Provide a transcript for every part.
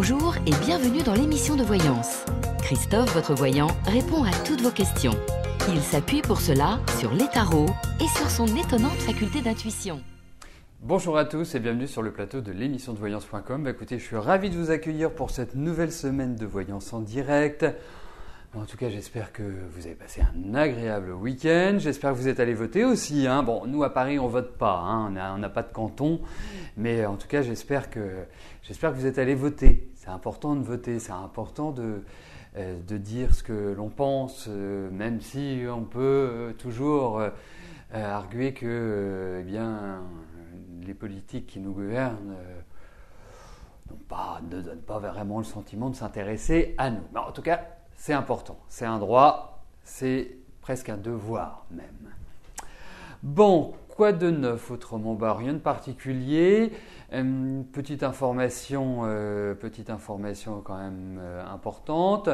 Bonjour et bienvenue dans l'émission de voyance. Christophe, votre voyant, répond à toutes vos questions. Il s'appuie pour cela sur les tarots et sur son étonnante faculté d'intuition. Bonjour à tous et bienvenue sur le plateau de l'émission de voyance.com. Écoutez, je suis ravi de vous accueillir pour cette nouvelle semaine de voyance en direct. En tout cas, j'espère que vous avez passé un agréable week-end. J'espère que vous êtes allés voter aussi. Bon, nous à Paris, on vote pas. On n'a pas de canton. Mais en tout cas, j'espère que vous êtes allés voter. C'est important de voter. C'est important de dire ce que l'on pense, même si on peut toujours arguer que les politiques qui nous gouvernent ne donnent pas vraiment le sentiment de s'intéresser à nous. Mais en tout cas, c'est important, c'est un droit, c'est presque un devoir même. Bon, quoi de neuf autrement ? Rien de particulier. Petite information quand même importante.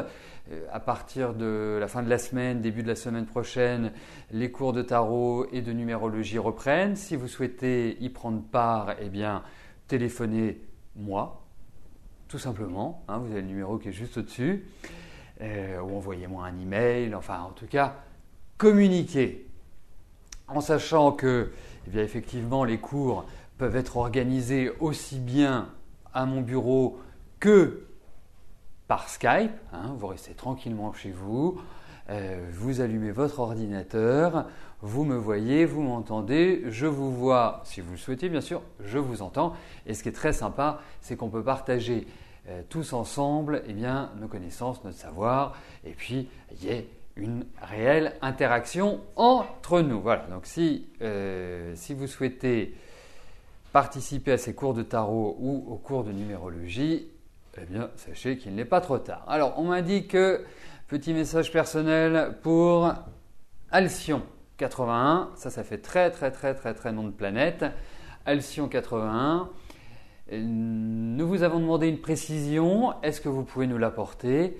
À partir de la fin de la semaine, début de la semaine prochaine, les cours de tarot et de numérologie reprennent. Si vous souhaitez y prendre part, téléphonez-moi, tout simplement. Vous avez le numéro qui est juste au-dessus. Ou envoyez-moi un email, en tout cas, communiquez. En sachant que, effectivement, les cours peuvent être organisés aussi bien à mon bureau que par Skype. Vous restez tranquillement chez vous, vous allumez votre ordinateur, vous me voyez, vous m'entendez, je vous vois, si vous le souhaitez bien sûr, je vous entends. Et ce qui est très sympa, c'est qu'on peut partager tous ensemble nos connaissances, notre savoir, et puis il y a une réelle interaction entre nous. Voilà, donc si vous souhaitez participer à ces cours de tarot ou aux cours de numérologie, sachez qu'il n'est pas trop tard. Alors, on m'indique petit message personnel pour Alcyon 81, ça fait très très très très très nom de planète, Alcyon 81. Nous vous avons demandé une précision, est-ce que vous pouvez nous l'apporter ?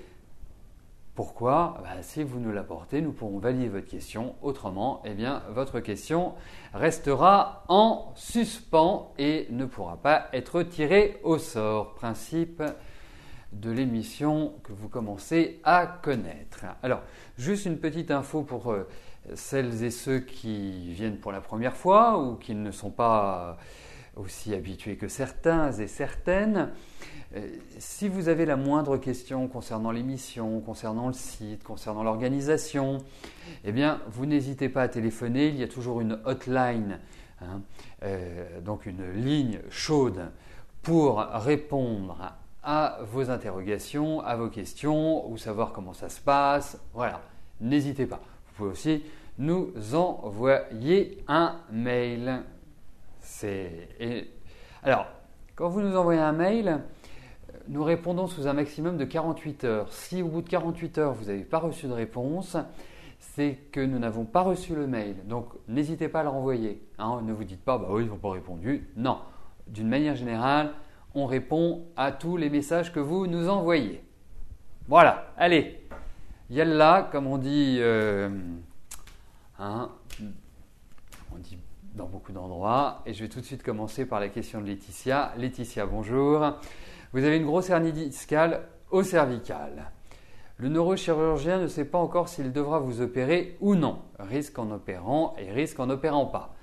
Pourquoi ? Si vous nous l'apportez, nous pourrons valider votre question. Autrement, votre question restera en suspens et ne pourra pas être tirée au sort. Principe de l'émission que vous commencez à connaître. Alors, juste une petite info pour celles et ceux qui viennent pour la première fois ou qui ne sont pas aussi habitués que certains et certaines. Si vous avez la moindre question concernant l'émission, concernant le site, concernant l'organisation, vous n'hésitez pas à téléphoner. Il y a toujours une hotline, donc une ligne chaude pour répondre à vos interrogations, à vos questions ou savoir comment ça se passe. Voilà, n'hésitez pas. Vous pouvez aussi nous envoyer un mail. Alors, quand vous nous envoyez un mail, nous répondons sous un maximum de 48 heures. Si au bout de 48 heures, vous n'avez pas reçu de réponse, c'est que nous n'avons pas reçu le mail. Donc, n'hésitez pas à le renvoyer. Ne vous dites pas, ils n'ont pas répondu. Non, d'une manière générale, on répond à tous les messages que vous nous envoyez. Voilà, allez, yallah, comme on dit, on dit dans beaucoup d'endroits. Et je vais tout de suite commencer par la question de Laetitia. Laetitia, bonjour. Vous avez une grosse hernie discale au cervical. Le neurochirurgien ne sait pas encore s'il devra vous opérer ou non. Risque en opérant et risque en n'opérant pas.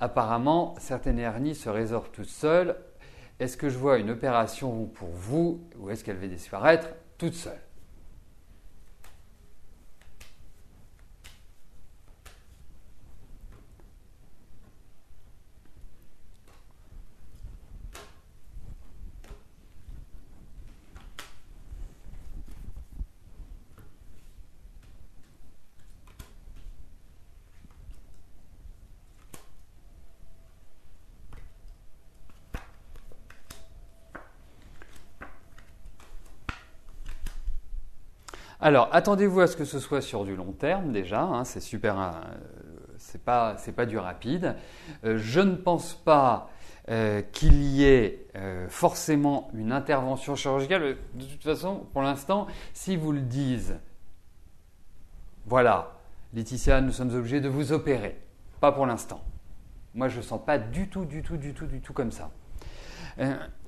Apparemment, certaines hernies se résorbent toutes seules. Est-ce que je vois une opération pour vous ou est-ce qu'elle va disparaître toute seule ? Alors, attendez-vous à ce que ce soit sur du long terme déjà, c'est super, c'est pas du rapide. Je ne pense pas qu'il y ait forcément une intervention chirurgicale. De toute façon, pour l'instant, si vous le disent, voilà, Laetitia, nous sommes obligés de vous opérer. Pas pour l'instant. Moi, je ne sens pas du tout comme ça.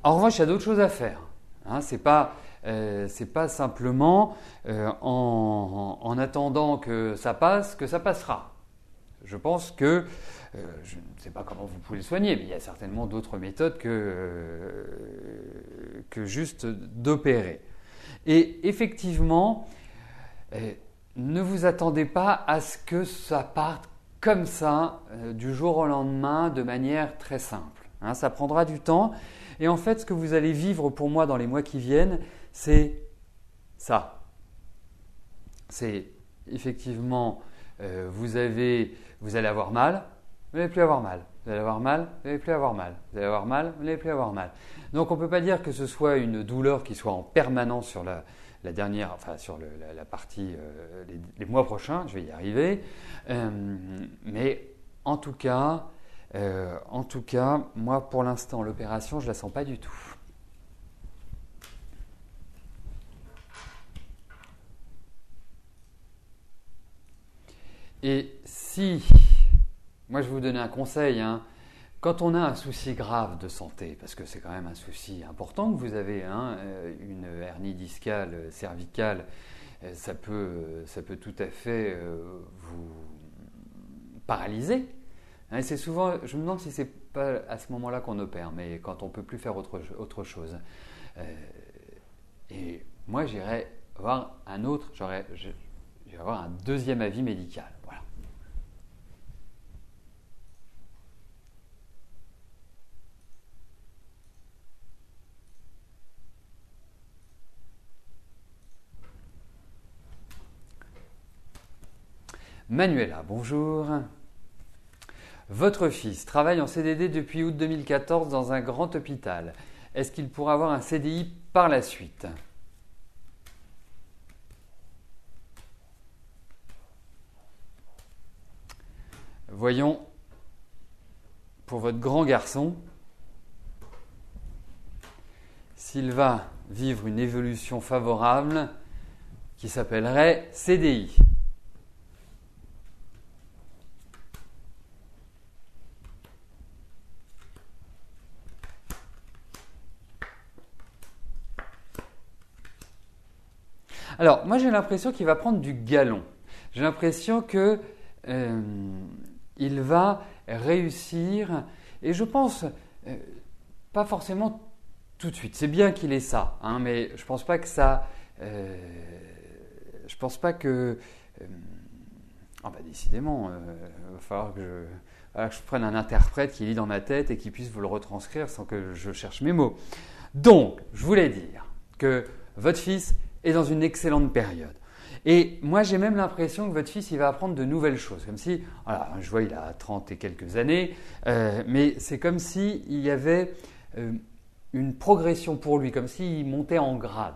En revanche, il y a d'autres choses à faire. Hein, c'est pas simplement en attendant que ça passe que ça passera. Je pense que, je ne sais pas comment vous pouvez le soigner, mais il y a certainement d'autres méthodes que juste d'opérer. Et effectivement, ne vous attendez pas à ce que ça parte comme ça, du jour au lendemain, de manière très simple. Hein, ça prendra du temps. Et en fait, ce que vous allez vivre pour moi dans les mois qui viennent, c'est ça. C'est effectivement, vous allez avoir mal, vous n'allez plus avoir mal. Vous allez avoir mal, vous n'allez plus avoir mal. Vous allez avoir mal, vous n'allez plus avoir mal. Donc on ne peut pas dire que ce soit une douleur qui soit en permanence sur la dernière, enfin sur la partie, les mois prochains, je vais y arriver. Mais en tout cas, moi pour l'instant, l'opération, je ne la sens pas du tout. Et si, moi je vais vous donner un conseil, hein, quand on a un souci grave de santé, parce que c'est quand même un souci important que vous avez, hein, une hernie discale, cervicale, ça peut tout à fait vous paralyser. Hein, et c'est souvent, je me demande si c'est pas à ce moment-là qu'on opère, mais quand on peut plus faire autre chose. Et moi, j'irai voir j'irai avoir un deuxième avis médical. Voilà. Manuela, bonjour. Votre fils travaille en CDD depuis août 2014 dans un grand hôpital. Est-ce qu'il pourra avoir un CDI par la suite ? Voyons, pour votre grand garçon, s'il va vivre une évolution favorable qui s'appellerait CDI. Alors, moi j'ai l'impression qu'il va prendre du galon. J'ai l'impression que il va réussir, et je pense pas forcément tout de suite. C'est bien qu'il ait ça, hein, mais je pense pas que ça. Je pense pas que. Décidément, il va falloir que je prenne un interprète qui lit dans ma tête et qui puisse vous le retranscrire sans que je cherche mes mots. Donc, je voulais dire que votre fils est dans une excellente période. Et moi, j'ai même l'impression que votre fils, il va apprendre de nouvelles choses. Comme si, voilà, je vois, il a 30 et quelques années, mais c'est comme s'il y avait une progression pour lui, comme s'il montait en grade,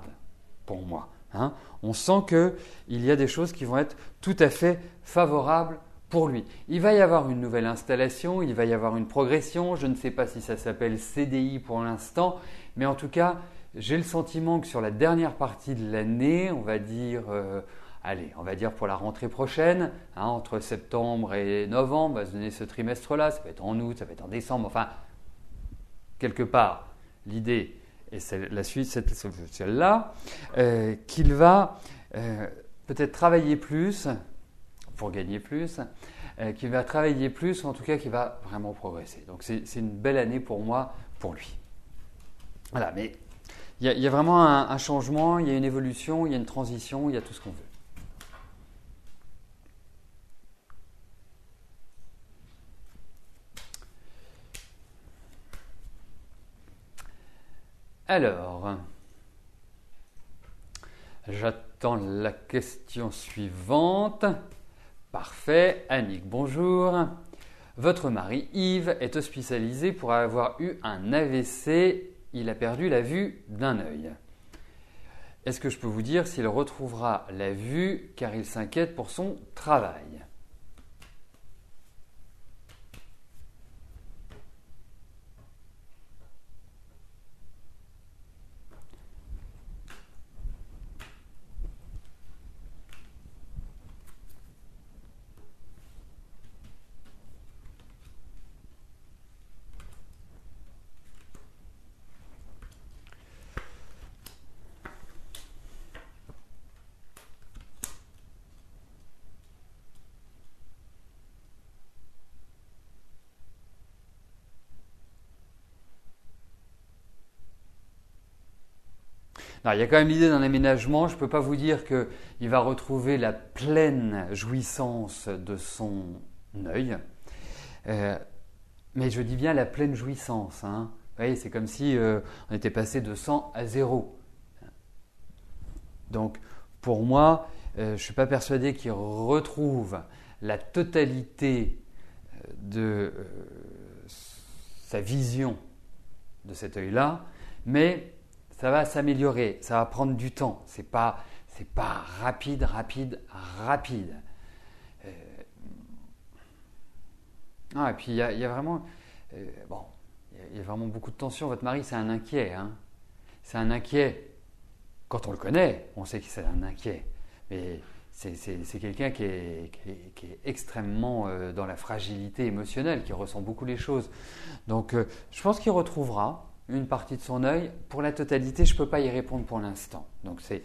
pour moi. Hein. On sent qu'il y a des choses qui vont être tout à fait favorables pour lui. Il va y avoir une nouvelle installation, il va y avoir une progression. Je ne sais pas si ça s'appelle CDI pour l'instant, mais en tout cas, j'ai le sentiment que sur la dernière partie de l'année, on va dire pour la rentrée prochaine, hein, entre septembre et novembre, on va se donner ce trimestre-là, ça peut être en août, ça peut être en décembre, enfin, quelque part, l'idée, et c'est la suite, c'est celle-là, qu'il va peut-être travailler plus pour gagner plus, qu'il va travailler plus, ou en tout cas qu'il va vraiment progresser. Donc c'est une belle année pour moi, pour lui. Voilà, mais il y a vraiment un changement, il y a une évolution, il y a une transition, il y a tout ce qu'on veut. Alors, j'attends la question suivante. Parfait. Annick, bonjour. Votre mari Yves est hospitalisé pour avoir eu un AVC. Il a perdu la vue d'un œil. Est-ce que je peux vous dire s'il retrouvera la vue car il s'inquiète pour son travail ? Non, il y a quand même l'idée d'un aménagement. Je ne peux pas vous dire qu'il va retrouver la pleine jouissance de son œil. Mais je dis bien la pleine jouissance. Hein. Vous voyez, c'est comme si on était passé de 100 à 0. Donc, pour moi, je ne suis pas persuadé qu'il retrouve la totalité de sa vision de cet œil-là, mais ça va s'améliorer, ça va prendre du temps. C'est pas rapide. Et puis il y a vraiment, il y a vraiment beaucoup de tension. Votre mari, c'est un inquiet, hein. C'est un inquiet. Quand on le connaît, on sait que c'est un inquiet, mais c'est quelqu'un qui est extrêmement dans la fragilité émotionnelle, qui ressent beaucoup les choses. Donc, je pense qu'il retrouvera une partie de son œil. Pour la totalité, je ne peux pas y répondre pour l'instant. Donc, c'est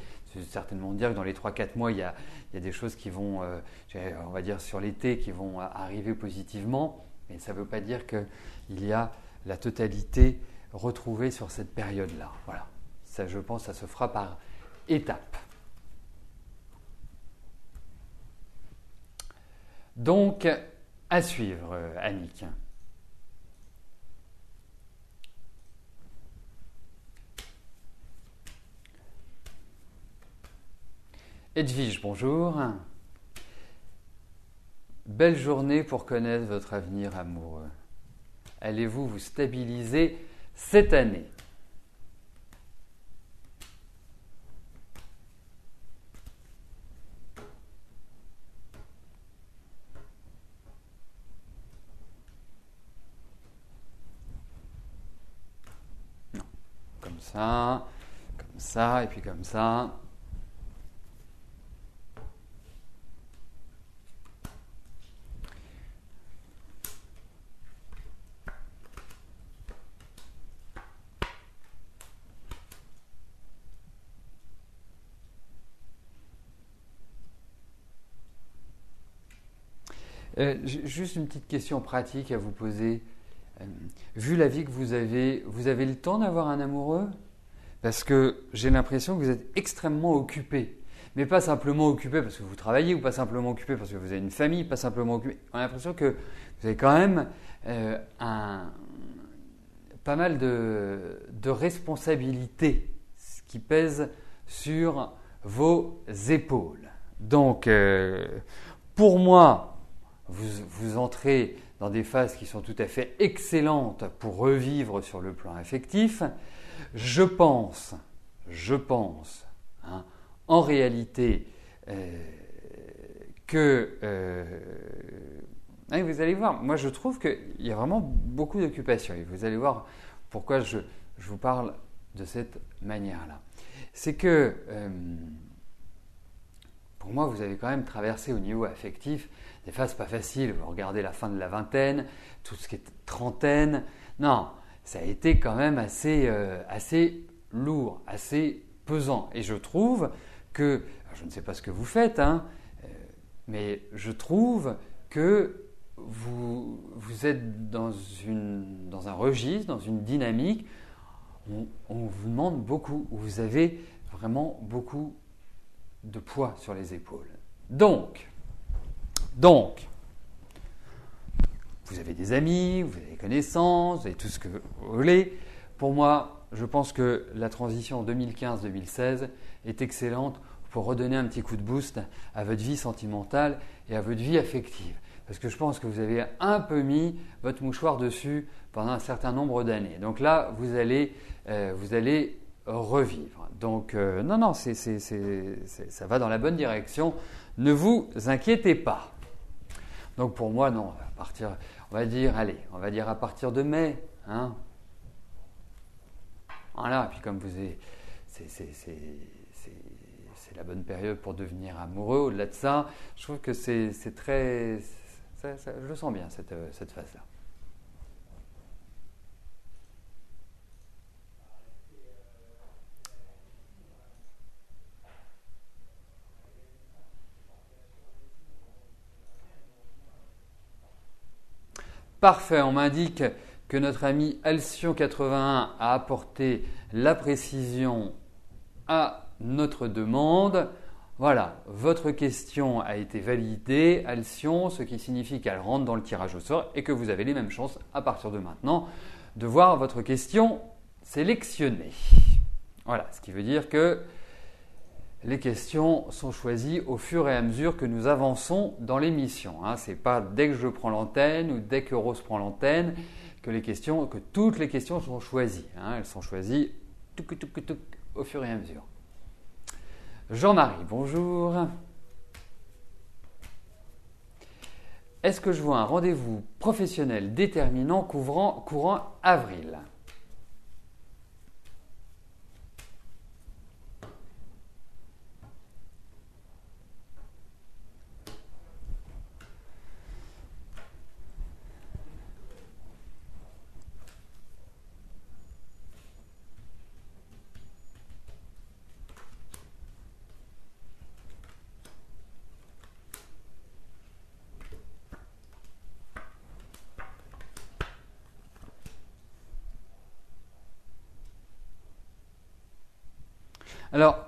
certainement dire que dans les 3-4 mois, il y a des choses qui vont, on va dire sur l'été, qui vont arriver positivement, mais ça ne veut pas dire qu'il y a la totalité retrouvée sur cette période-là. Voilà. Ça, je pense, ça se fera par étapes. Donc, à suivre, Annick. Edwige, bonjour. Belle journée pour connaître votre avenir amoureux. Allez-vous vous stabiliser cette année ? Comme ça, et puis comme ça. Juste une petite question pratique à vous poser. Vu la vie que vous avez le temps d'avoir un amoureux ? Parce que j'ai l'impression que vous êtes extrêmement occupé. Mais pas simplement occupé parce que vous travaillez, ou pas simplement occupé parce que vous avez une famille, pas simplement occupé. On a l'impression que vous avez quand même pas mal de responsabilités qui pèsent sur vos épaules. Donc, pour moi, vous entrez dans des phases qui sont tout à fait excellentes pour revivre sur le plan affectif. Je pense, hein, en réalité, que vous allez voir, moi je trouve qu'il y a vraiment beaucoup d'occupations et vous allez voir pourquoi je vous parle de cette manière-là. C'est que pour moi, vous avez quand même traversé au niveau affectif des phases pas faciles. Vous regardez la fin de la vingtaine, tout ce qui est trentaine. Non, ça a été quand même assez lourd, assez pesant. Et je trouve que, je ne sais pas ce que vous faites, hein, mais je trouve que vous êtes dans un registre, dans une dynamique où on vous demande beaucoup, où vous avez vraiment beaucoup de poids sur les épaules. Donc, vous avez des amis, vous avez des connaissances, vous avez tout ce que vous voulez. Pour moi, je pense que la transition 2015-2016 est excellente pour redonner un petit coup de boost à votre vie sentimentale et à votre vie affective. Parce que je pense que vous avez un peu mis votre mouchoir dessus pendant un certain nombre d'années. Donc là, vous allez revivre. Donc non, ça va dans la bonne direction. Ne vous inquiétez pas. Donc pour moi, non, on va dire à partir de mai. Hein. Voilà, et puis comme c'est la bonne période pour devenir amoureux. Au-delà de ça, je trouve que c'est très... je le sens bien, cette phase-là. Parfait, on m'indique que notre ami Alcyon81 a apporté la précision à notre demande. Voilà, votre question a été validée, Alcyon, ce qui signifie qu'elle rentre dans le tirage au sort et que vous avez les mêmes chances à partir de maintenant de voir votre question sélectionnée. Voilà, ce qui veut dire que les questions sont choisies au fur et à mesure que nous avançons dans l'émission. Ce n'est pas dès que je prends l'antenne ou dès que Rose prend l'antenne que toutes les questions sont choisies. Elles sont choisies au fur et à mesure. Jean-Marie, bonjour. Est-ce que je vois un rendez-vous professionnel déterminant courant avril ? Alors,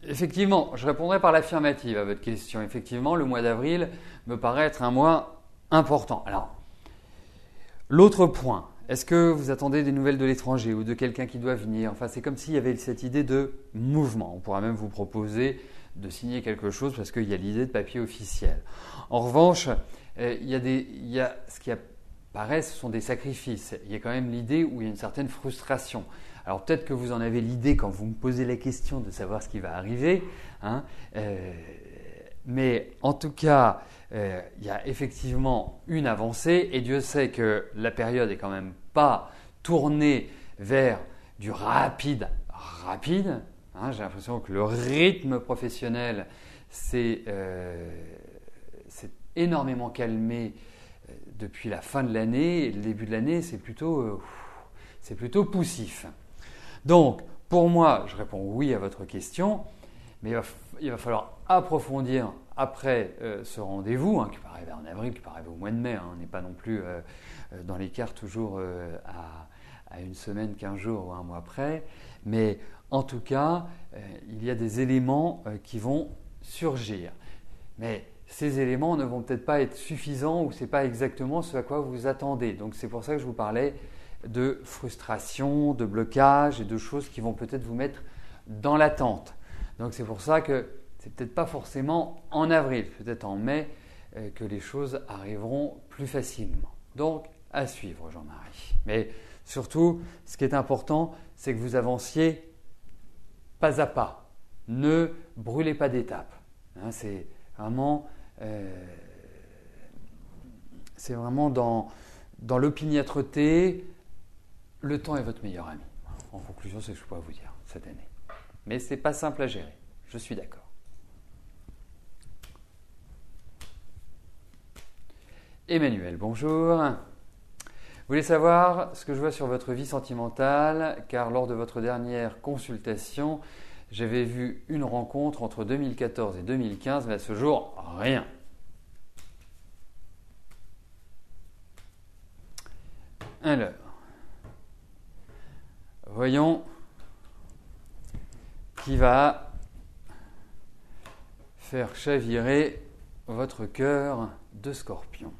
effectivement, je répondrai par l'affirmative à votre question. Effectivement, le mois d'avril me paraît être un mois important. Alors, l'autre point, est-ce que vous attendez des nouvelles de l'étranger ou de quelqu'un qui doit venir ? Enfin, c'est comme s'il y avait cette idée de mouvement. On pourra même vous proposer de signer quelque chose parce qu'il y a l'idée de papier officiel. En revanche, il y a ce qui apparaît, ce sont des sacrifices. Il y a quand même l'idée où il y a une certaine frustration. Alors peut-être que vous en avez l'idée quand vous me posez la question de savoir ce qui va arriver, mais en tout cas, il y a effectivement une avancée et Dieu sait que la période est quand même pas tournée vers du rapide. J'ai l'impression que le rythme professionnel s'est énormément calmé depuis la fin de l'année et le début de l'année, c'est plutôt poussif. Donc, pour moi, je réponds oui à votre question, mais il va falloir approfondir après ce rendez-vous, qui peut arriver en avril, qui peut arriver au mois de mai. On n'est pas non plus dans l'écart toujours à une semaine, 15 jours ou un mois près. Mais en tout cas, il y a des éléments qui vont surgir. Mais ces éléments ne vont peut-être pas être suffisants ou ce n'est pas exactement ce à quoi vous vous attendez. Donc c'est pour ça que je vous parlais de frustration, de blocage et de choses qui vont peut-être vous mettre dans l'attente. Donc c'est pour ça que c'est peut-être pas forcément en avril, peut-être en mai que les choses arriveront plus facilement. Donc à suivre, Jean-Marie. Mais surtout, ce qui est important, c'est que vous avanciez pas à pas. Ne brûlez pas d'étapes. C'est vraiment dans l'opiniâtreté. Le temps est votre meilleur ami. En conclusion, c'est ce que je peux vous dire cette année. Mais ce n'est pas simple à gérer, je suis d'accord. Emmanuel, bonjour. Vous voulez savoir ce que je vois sur votre vie sentimentale, car lors de votre dernière consultation, j'avais vu une rencontre entre 2014 et 2015, mais à ce jour, rien. Alors, voyons qui va faire chavirer votre cœur de scorpion.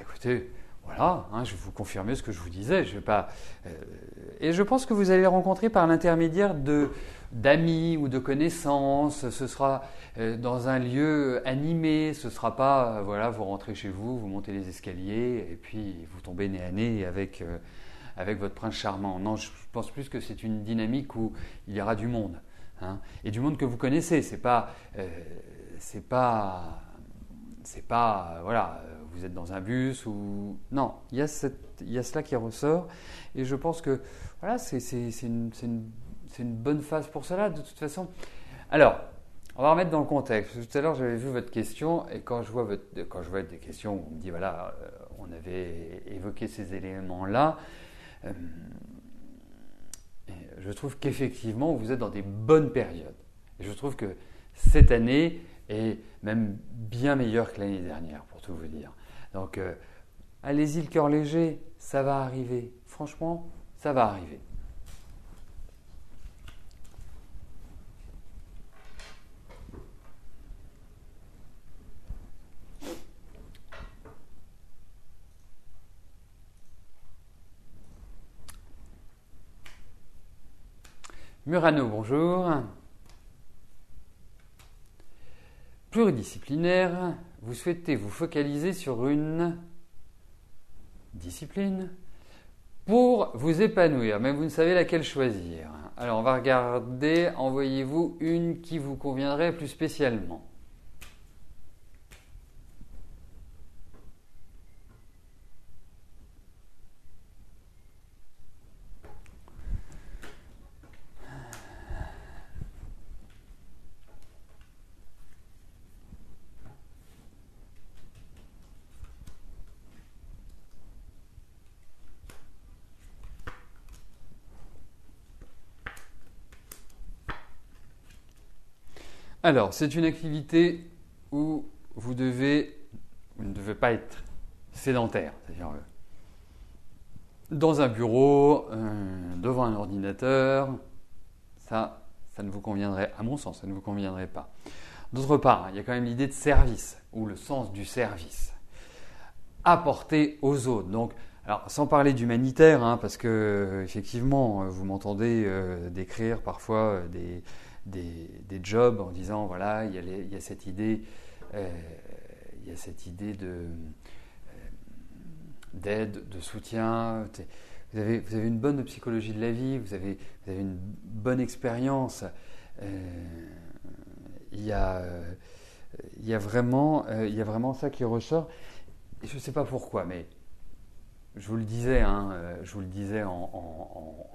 Écoutez, voilà, je vais vous confirmer ce que je vous disais. Et je pense que vous allez rencontrer par l'intermédiaire d'amis ou de connaissances. Ce sera dans un lieu animé. Ce ne sera pas, vous rentrez chez vous, vous montez les escaliers et puis vous tombez nez à nez avec votre prince charmant. Non, je pense plus que c'est une dynamique où il y aura du monde. Et du monde que vous connaissez. C'est pas vous êtes dans un bus ou non, il y a cela qui ressort et je pense que c'est une bonne phase pour cela de toute façon. Alors, on va remettre dans le contexte. Tout à l'heure, j'avais vu votre question et quand je vois des questions où on me dit on avait évoqué ces éléments-là, je trouve qu'effectivement, vous êtes dans des bonnes périodes. Et je trouve que cette année est même bien meilleure que l'année dernière, pour tout vous dire. Donc, allez-y le cœur léger, ça va arriver. Franchement, ça va arriver. Murano, bonjour. Pluridisciplinaire, vous souhaitez vous focaliser sur une discipline pour vous épanouir, mais vous ne savez laquelle choisir. Alors, on va regarder, envoyez-vous une qui vous conviendrait plus spécialement. Alors, c'est une activité où vous ne devez pas être sédentaire, c'est-à-dire dans un bureau, devant un ordinateur, ça ne vous conviendrait, à mon sens, ça ne vous conviendrait pas. D'autre part, il y a quand même l'idée de service, ou le sens du service, apporter aux autres. Donc, alors, sans parler d'humanitaire, parce que effectivement, vous m'entendez décrire parfois des jobs en disant voilà, il y a cette idée d'aide, de soutien. Vous avez une bonne psychologie de la vie, vous avez une bonne expérience. Il y a vraiment ça qui ressort. Et je ne sais pas pourquoi, mais je vous le disais, en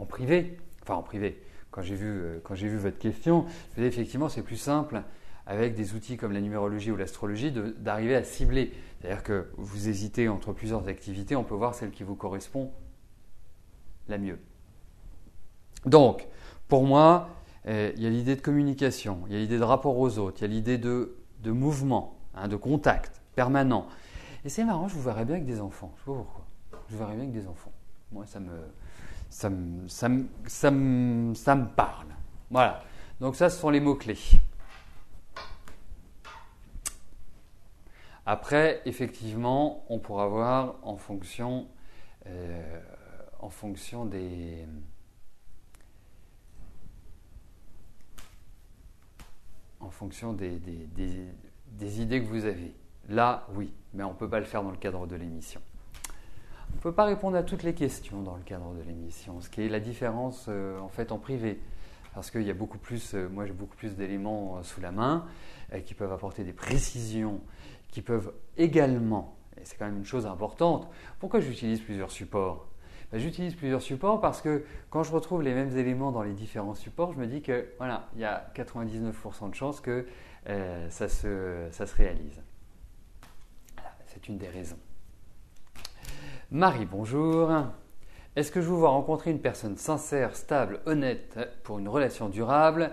privé, enfin en privé. Quand j'ai vu votre question, je me disais effectivement c'est plus simple avec des outils comme la numérologie ou l'astrologie d'arriver à cibler. C'est-à-dire que vous hésitez entre plusieurs activités, on peut voir celle qui vous correspond la mieux. Donc, pour moi, il y a l'idée de communication, il y a l'idée de rapport aux autres, il y a l'idée de mouvement, de contact permanent. Et c'est marrant, je vous verrais bien avec des enfants. Je ne sais pas pourquoi. Je vous verrais bien avec des enfants. Moi, ça me parle. Voilà. Donc ça, ce sont les mots-clés. Après, effectivement, on pourra voir en fonction des idées que vous avez. Là, oui, mais on ne peut pas le faire dans le cadre de l'émission. On ne peut pas répondre à toutes les questions dans le cadre de l'émission, ce qui est la différence en fait en privé. Parce qu'il y a beaucoup plus, moi j'ai beaucoup plus d'éléments sous la main qui peuvent apporter des précisions, qui peuvent également, et c'est quand même une chose importante, pourquoi j'utilise plusieurs supports ? J'utilise plusieurs supports parce que quand je retrouve les mêmes éléments dans les différents supports, je me dis que voilà, il y a 99% de chances que ça se réalise. Voilà, c'est une des raisons. Marie, bonjour. Est-ce que je vous vois rencontrer une personne sincère, stable, honnête pour une relation durable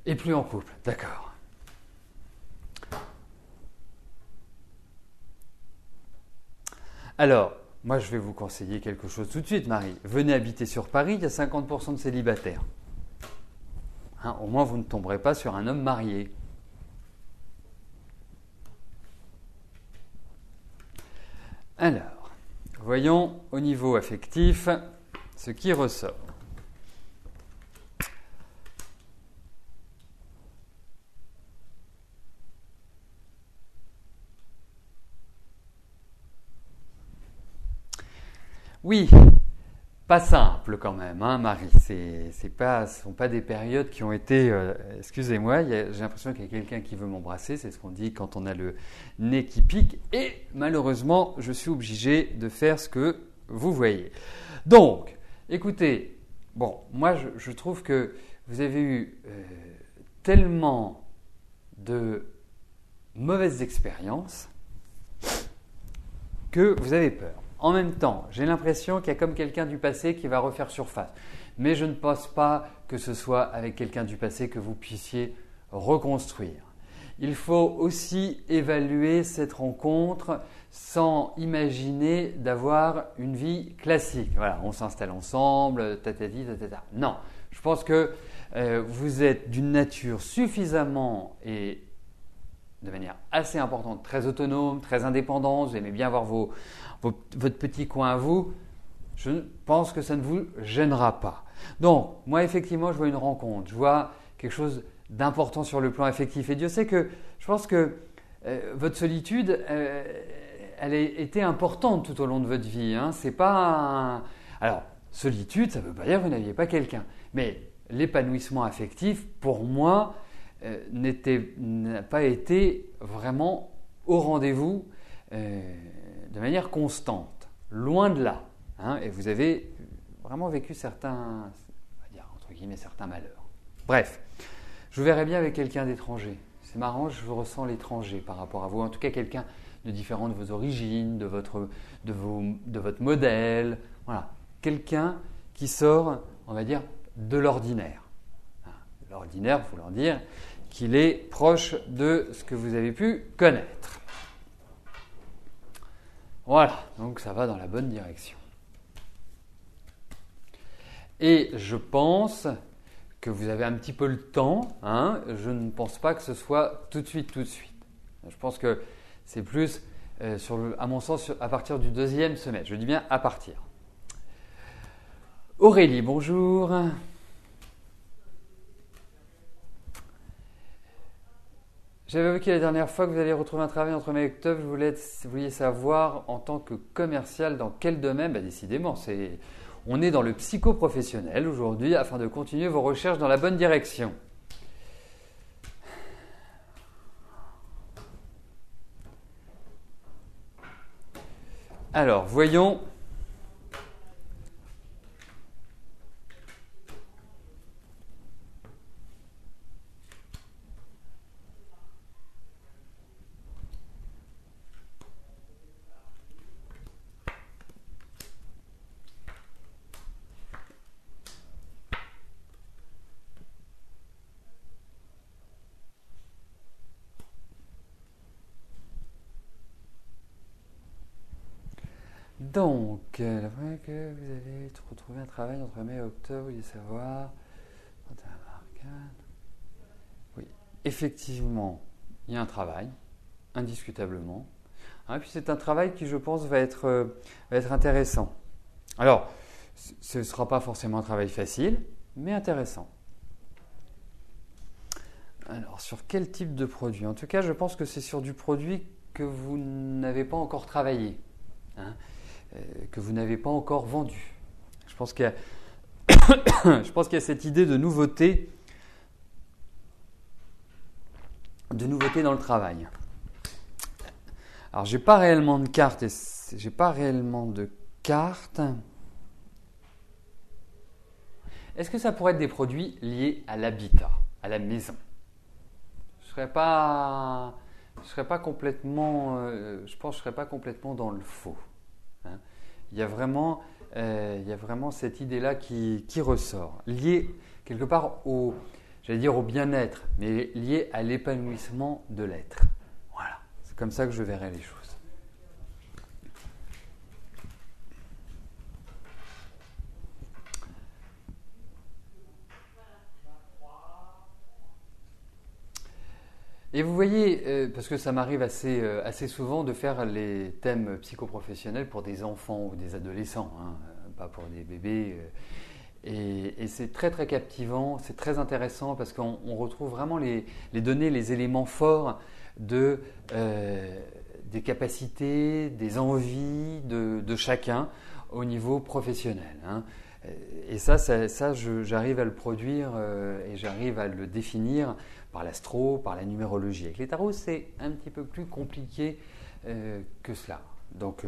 et plus en couple? D'accord. Alors, moi je vais vous conseiller quelque chose tout de suite, Marie. Venez habiter sur Paris, il y a 50% de célibataires. Au moins vous ne tomberez pas sur un homme marié. Alors, voyons au niveau affectif ce qui ressort. Oui, pas simple quand même, Marie. Ce sont pas des périodes qui ont été. Excusez-moi, j'ai l'impression qu'il y a quelqu'un qui veut m'embrasser. C'est ce qu'on dit quand on a le nez qui pique. Et malheureusement, je suis obligé de faire ce que vous voyez. Donc, écoutez, bon, moi je trouve que vous avez eu tellement de mauvaises expériences que vous avez peur. En même temps, j'ai l'impression qu'il y a comme quelqu'un du passé qui va refaire surface. Mais je ne pense pas que ce soit avec quelqu'un du passé que vous puissiez reconstruire. Il faut aussi évaluer cette rencontre sans imaginer d'avoir une vie classique. Voilà, on s'installe ensemble, tatati, tatata. Non, je pense que vous êtes d'une nature suffisamment et de manière assez importante, très autonome, très indépendante, vous aimez bien avoir votre petit coin à vous, je pense que ça ne vous gênera pas. Donc, moi, effectivement, je vois une rencontre, je vois quelque chose d'important sur le plan affectif. Et Dieu sait que je pense que votre solitude, elle a été importante tout au long de votre vie. Hein. C'est pas Alors, solitude, ça ne veut pas dire que vous n'aviez pas quelqu'un. Mais l'épanouissement affectif, pour moi, n'a pas été vraiment au rendez-vous de manière constante. Loin de là. Hein, et vous avez vraiment vécu certains, on va dire, entre guillemets, certains malheurs. Bref, je vous verrai bien avec quelqu'un d'étranger. C'est marrant, je ressens l'étranger par rapport à vous. En tout cas, quelqu'un de différent de vos origines, de votre modèle. Voilà, quelqu'un qui sort, on va dire, de l'ordinaire. L'ordinaire, voulant dire qu'il est proche de ce que vous avez pu connaître. Voilà, donc ça va dans la bonne direction. Et je pense que vous avez un petit peu le temps. Hein, je ne pense pas que ce soit tout de suite. Je pense que c'est plus, à mon sens, à partir du 2e semestre. Je dis bien à partir. Aurélie, bonjour. J'avais évoqué la dernière fois que vous alliez retrouver un travail entre mai et octobre. Je voulais savoir en tant que commercial dans quel domaine. Décidément, on est dans le psychoprofessionnel aujourd'hui afin de continuer vos recherches dans la bonne direction. Alors, voyons. Donc, la première que vous allez retrouver un travail entre mai et octobre, vous voulez savoir. Oui, effectivement, il y a un travail, indiscutablement. Et puis c'est un travail qui, je pense, va être intéressant. Alors, ce ne sera pas forcément un travail facile, mais intéressant. Alors, sur quel type de produit? En tout cas, je pense que c'est sur du produit que vous n'avez pas encore travaillé. Hein, que vous n'avez pas encore vendu. Je pense qu'il y a cette idée de nouveauté dans le travail. Alors, j'ai pas réellement de carte j'ai pas réellement de carte. Est-ce que ça pourrait être des produits liés à l'habitat, à la maison? Je serais pas complètement, je pense que je serais pas complètement dans le faux. Hein. Il y a vraiment cette idée-là qui ressort, liée quelque part au bien-être, mais liée à l'épanouissement de l'être. Voilà, c'est comme ça que je verrai les choses. Et vous voyez, parce que ça m'arrive assez souvent de faire les thèmes psychoprofessionnels pour des enfants ou des adolescents, hein, pas pour des bébés. Et c'est très très captivant, c'est très intéressant parce qu'on retrouve vraiment les données, les éléments forts des capacités, des envies de chacun au niveau professionnel. Hein. Et ça j'arrive à le produire et j'arrive à le définir par l'astro, par la numérologie. Avec les tarots, c'est un petit peu plus compliqué que cela. Donc,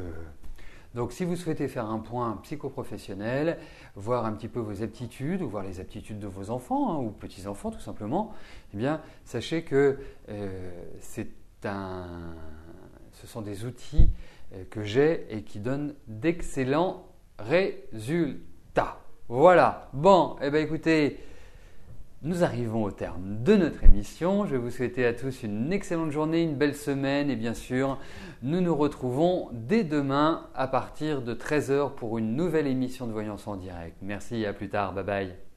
si vous souhaitez faire un point psychoprofessionnel, voir un petit peu vos aptitudes, ou voir les aptitudes de vos enfants, hein, ou petits-enfants tout simplement, eh bien, sachez que ce sont des outils que j'ai et qui donne d'excellents résultats. Voilà. Bon, eh bien écoutez, nous arrivons au terme de notre émission. Je vais vous souhaiter à tous une excellente journée, une belle semaine et bien sûr, nous nous retrouvons dès demain à partir de 13h pour une nouvelle émission de Voyance en direct. Merci et à plus tard. Bye bye.